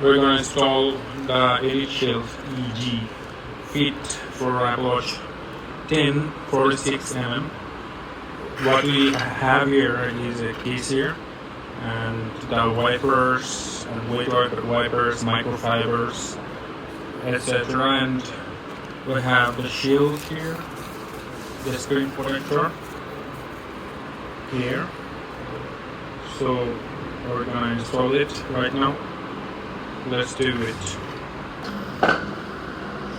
we're going to install the Elite Shield EG fit for Apple Watch 10 46mm. What we have here is a case here, and the wipers and weight wipers, microfibers, etc. And we have the shield here, the screen protector here. So we're gonna install it right now. Let's do it. So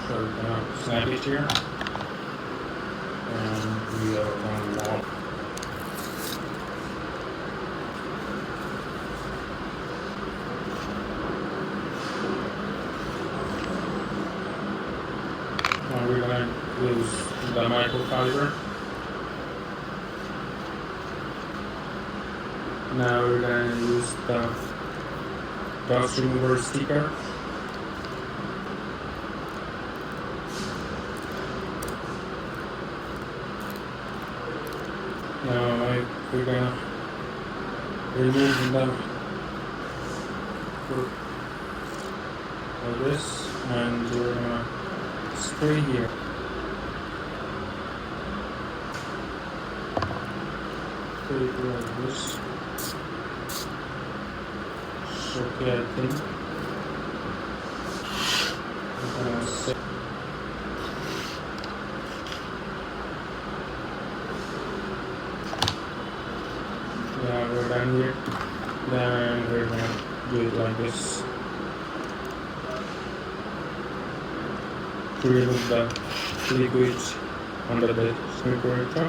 we're gonna snap it here, and we are gonna walk. Now we're gonna use the microfiber. Now we're gonna use the dust remover sticker. Now we're gonna remove them like this, and we're gonna spray here. Spray it like this. Okay, I think I'm gonna set. Yeah, we're done here. Then we're gonna do it like this to remove the liquid under the screen protector.